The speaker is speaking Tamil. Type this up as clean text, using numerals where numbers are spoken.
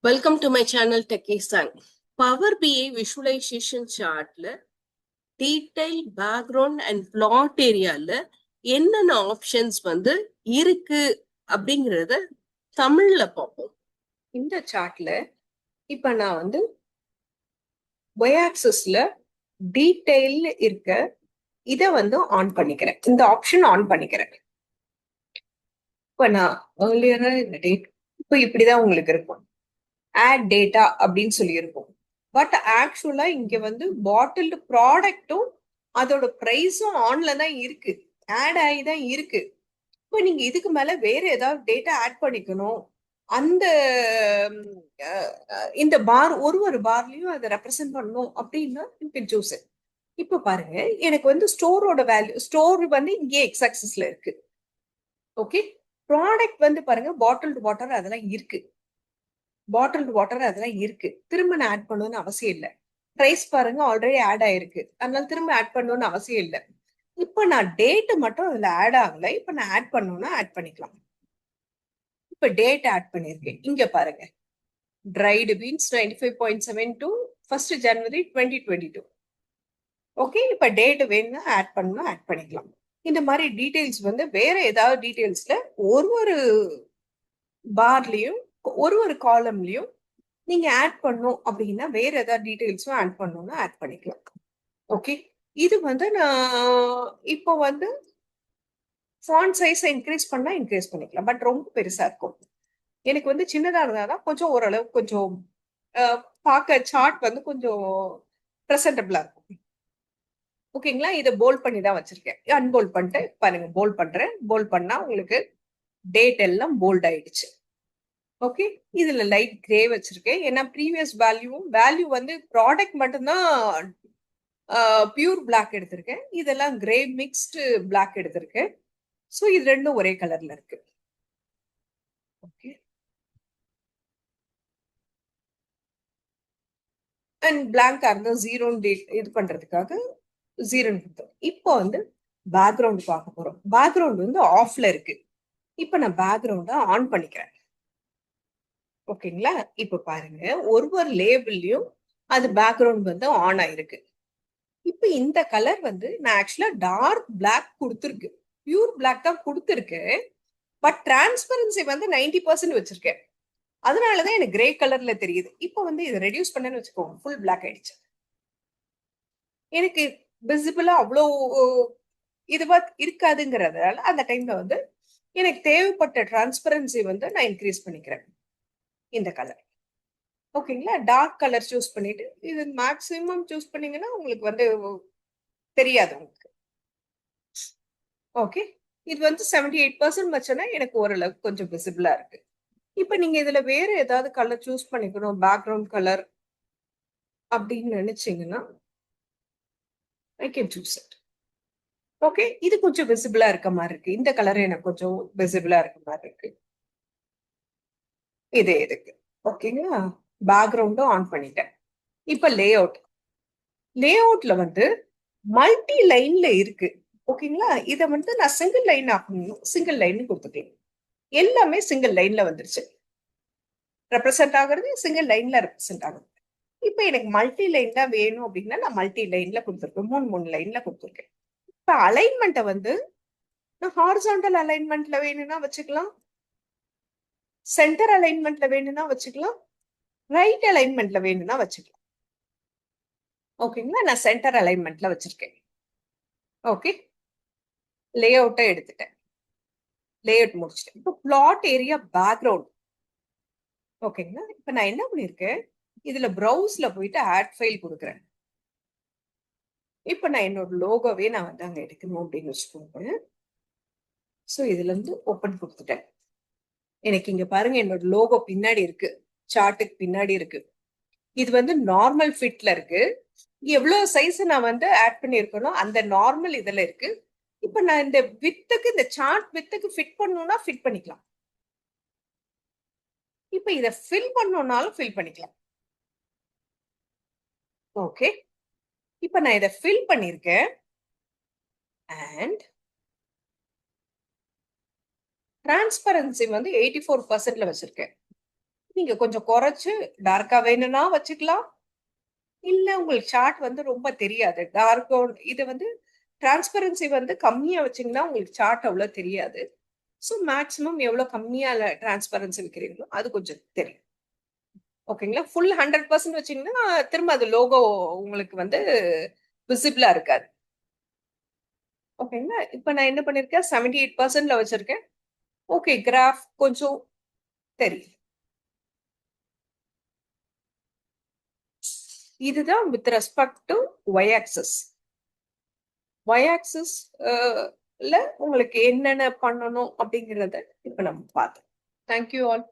Welcome to my channel techie song. Power BI visualisation சார்ட்ல டீடைல் பேக்ரவுண்ட் அண்ட் பிளாட் ஏரியால என்னென்ன ஆப்ஷன்ஸ் இருக்கு அப்படிங்கறத தமிழ்ல பார்ப்போம். இந்த சார்ட்ல இப்ப நான் y ஆக்சிஸ்ல டீடைல் இருக்க இத ஆன் பண்ணிக்கிறேன். இந்த ஆப்ஷன் ஆன் பண்ணிக்கிறேன். இப்ப நான் ஏர்லியரா இந்த டேட் இப்ப இப்படிதான் உங்களுக்கு இருக்கும். ஆட் டேட்டா அப்படின்னு சொல்லியிருக்கும். பட் ஆக்சுவலா இங்க பாட்டில்டு ப்ராடக்டும் அதோட பிரைஸும் ஆன்ல தான் இருக்கு, ஆட் ஆகி தான் இருக்கு. இப்போ நீங்க இதுக்கு மேல வேற ஏதாவது டேட்டா ஆட் பண்ணிக்கணும், அந்த இந்த பார் ஒரு பார்லயும் அதை ரெப்ரசென்ட் பண்ணணும் அப்படின்னா யூ கேன் சூஸ் இட். இப்ப பாருங்க, எனக்கு ஸ்டோரோட வேல்யூ, ஸ்டோர் இங்கே எக்ஸ் ஆக்சிஸ்ல இருக்கு. ஓகே, ப்ராடக்ட் பாருங்க பாட்டில்டு வாட்டர் அதெல்லாம் இருக்கு, பாட்டில்டு வாட்டர் அதெல்லாம் இருக்கு. திரும்ப நான் ஆட் பண்ணணும்னு அவசியம் இல்லை. பிரைஸ் பாருங்க ஆல்ரெடி ஆட் ஆயிருக்கு, அதனால திரும்ப ஆட் பண்ணணும்னு அவசியம் இல்லை. இப்ப நான் டேட் மட்டும் அதுல ஆட் ஆகல, இப்ப நான் ஆட் பண்ணணும்னா ஆட் பண்ணிக்கலாம். இப்ப டேட் ஆட் பண்ணிருக்கேன். இங்க பாருங்க, dried beans 95.72 1st January 2022. Okay, இப்ப டேட் வேணும்னா ஆட் பண்ணணும், ஆட் பண்ணிக்கலாம். இந்த மாதிரி டீடைல்ஸ் வேற ஏதாவது டீடைல்ஸ்ல ஒரு பார்லயும் ஒரு காலம்லயும் நீங்க ஆட் பண்ணும் அப்படின்னா வேற ஏதாவது டீடைல்ஸும் ஆட் பண்ணணும்னா ஆட் பண்ணிக்கலாம். ஓகே, இது நான் இப்போ ஃபாண்ட் சைஸ் இன்க்ரீஸ் பண்ணா இன்க்ரீஸ் பண்ணிக்கலாம். பட் ரொம்ப பெருசா இருக்கும். எனக்கு சின்னதா இருந்தாதான் கொஞ்சம் ஓரளவு கொஞ்சம் பார்க்க சார்ட் கொஞ்சம் ப்ரெசன்டபிளா இருக்கும். ஓகேங்களா, இதை போல்ட் பண்ணி தான் வச்சிருக்கேன். அன்போல்ட் பண்ணிட்டு பாருங்க, போல்ட் பண்றேன். போல்ட் பண்ணா உங்களுக்கு டேட் எல்லாம் போல்ட் ஆயிடுச்சு. ஓகே, இதுல லைட் கிரே வச்சிருக்கேன். ஏன்னா ப்ரீவியஸ் வேல்யூ ப்ராடக்ட் மட்டும்தான் பியூர் பிளாக் எடுத்திருக்கேன். இதெல்லாம் கிரே மிக்ஸ்டு பிளாக் எடுத்திருக்கேன். ஸோ இது ரெண்டும் ஒரே கலர்ல இருக்கு. ஓகே, அண்ட் பிளாங்கா இருந்தா ஜீரோன்னு இது பண்றதுக்காக ஜீரோன்னு கொடுத்தோம். இப்போ பேக்ரவுண்ட் பார்க்க போறோம். பேக்ரவுண்ட் ஆஃப்ல இருக்கு. இப்ப நான் பேக்ரவுண்ட ஆன் பண்ணிக்கிறேன். ஓகேங்களா, இப்ப பாருங்க ஒரு லேபிள்லயும் அது பேக்ரவுண்ட் ஆன் ஆயிருக்கு. இப்ப இந்த கலர் நான் ஆக்சுவலா டார்க் பிளாக் கொடுத்துருக்கு, பியூர் பிளாக் தான் கொடுத்துருக்கு. பட் டிரான்ஸ்பரன்சி 90% வச்சிருக்கேன். அதனாலதான் எனக்கு கிரே கலர்ல தெரியுது. இப்போ இதை ரெடியூஸ் பண்ணேன்னு வச்சுக்கோங்க, ஃபுல் பிளாக் ஆயிடுச்சு. எனக்கு விசிபிளா அவ்வளோ இதுவா இருக்காதுங்கிறதுனால அந்த டைம்ல எனக்கு தேவைப்பட்ட டிரான்ஸ்பரன்சி நான் இன்க்ரீஸ் பண்ணிக்கிறேன். இந்த கலர் ஓகேங்களா, டார்க் கலர் சூஸ் பண்ணிட்டு இது மேக்சிமம் சூஸ் பண்ணீங்கன்னா உங்களுக்கு தெரியாது உங்களுக்கு. ஓகே, இது 78% வச்சோன்னா எனக்கு ஓரளவுக்கு கொஞ்சம் விசிபிளா இருக்கு. இப்ப நீங்க இதுல வேற ஏதாவது கலர் சூஸ் பண்ணிக்கணும், பேக்ரவுண்ட் கலர் அப்படின்னு நினைச்சீங்கன்னா I can choose it. Okay, இது கொஞ்சம் விசிபிளா இருக்க மாதிரி இருக்கு. இந்த கலர் எனக்கு கொஞ்சம் விசிபிளா இருக்க மாதிரி இருக்கு. இதே இருக்கு. ஓகேங்களா, பேக்ரவுண்டும் ஆன் பண்ணிட்டேன். இப்ப லே அவுட்ல மல்டி லைன்ல இருக்கு. ஓகேங்களா, இதை நான் சிங்கிள் லைன் ஆகணும், சிங்கிள் லைன் கொடுத்துக்கலாம். எல்லாமே சிங்கிள் லைன்ல வந்துருச்சு, ரெப்ரசென்ட் ஆகுறது சிங்கிள் லைன்ல ரெப்ரசென்ட் ஆகுது. இப்ப எனக்கு மல்டி லைன் தான் வேணும் அப்படின்னா நான் மல்டி லைன்ல கொடுத்துருக்கேன், மூணு லைன்ல கொடுத்துருக்கேன். இப்ப அலைன்மெண்ட்டை நான் ஹாரிசான்டல் அலைன்மெண்ட்ல வேணும்னா வச்சுக்கலாம், சென்டர் அலைன்மெண்ட்ல வேணும்னா வச்சுக்கலாம், ரைட் அலைன்மெண்ட்ல வேணும்னா வச்சுக்கலாம். ஓகேங்களா, நான் சென்டர் அலைன்மெண்ட்ல வச்சிருக்கேன். ஓகே, லே அவுட்டை எடுத்துட்டேன், லே அவுட் முடிச்சிட்டேன். இப்போ பிளாட் ஏரியா பேக்ரவுண்ட். ஓகேங்களா, இப்ப நான் என்ன பண்ணிருக்கேன், இதுல ப்ரௌஸ்ல போயிட்டு ஆட் ஃபைல் கொடுக்குறேன். இப்ப நான் என்னோட லோகோவே நான் அங்க எடுக்கணும் அப்படின்னு வச்சுக்கோங்க. ஸோ இதுல ஓப்பன் கொடுத்துட்டேன். எனக்கு இங்க பாருங்க என்னோட லோகோ பின்னாடி இருக்கு, சார்ட்டுக்கு பின்னாடி இருக்கு. இது நார்மல் ஃபிட்ல இருக்கு. எவ்வளவு சைஸ் நான் ஆட் பண்ணிருக்கணும் அந்த நார்மல் இதுல இருக்கு. இப்ப நான் இந்த வித்துக்கு, இந்த சார்ட் வித்துக்கு ஃபிட் பண்ணணும்னா ஃபிட் பண்ணிக்கலாம். இப்ப இதை ஃபில் பண்ணணும்னாலும் ஃபில் பண்ணிக்கலாம். ஓகே, இப்ப நான் இதை ஃபில் பண்ணிருக்கேன் அண்ட் டிரான்ஸ்பரன்சி 84%ல வச்சிருக்கேன். நீங்க கொஞ்சம் குறைச்சு டார்க்கா வேணும்னா வச்சுக்கலாம். இல்ல உங்களுக்கு சார்ட் வந்து ரொம்ப தெரியாது. இது வந்து டிரான்ஸ்பரன்சி வந்து கம்மியா வச்சீங்கன்னா உங்களுக்கு சார்ட் அவ்வளவு தெரியாது. ஸோ மேக்ஸிமம் எவ்வளவு கம்மியா டிரான்ஸ்பரன்சி வைக்கிறீங்களோ அது கொஞ்சம் தெரியும். ஓகேங்களா? ஃபுல் 100% வச்சீங்கன்னா திரும்ப அது லோகோ உங்களுக்கு வந்து விசிபிளா இருக்காது. ஓகேங்களா? இப்ப நான் என்ன பண்ணிருக்கேன் 78%ல வச்சிருக்கேன். ஓகே கிராஃப் கொஞ்சம் தெரியும். இதுதான் with respect to Y axis. Y axis ல உங்களுக்கு என்னென்ன பண்ணணும் அப்படிங்கறத இப்ப நம்ம பார்த்தோம். Thank you all.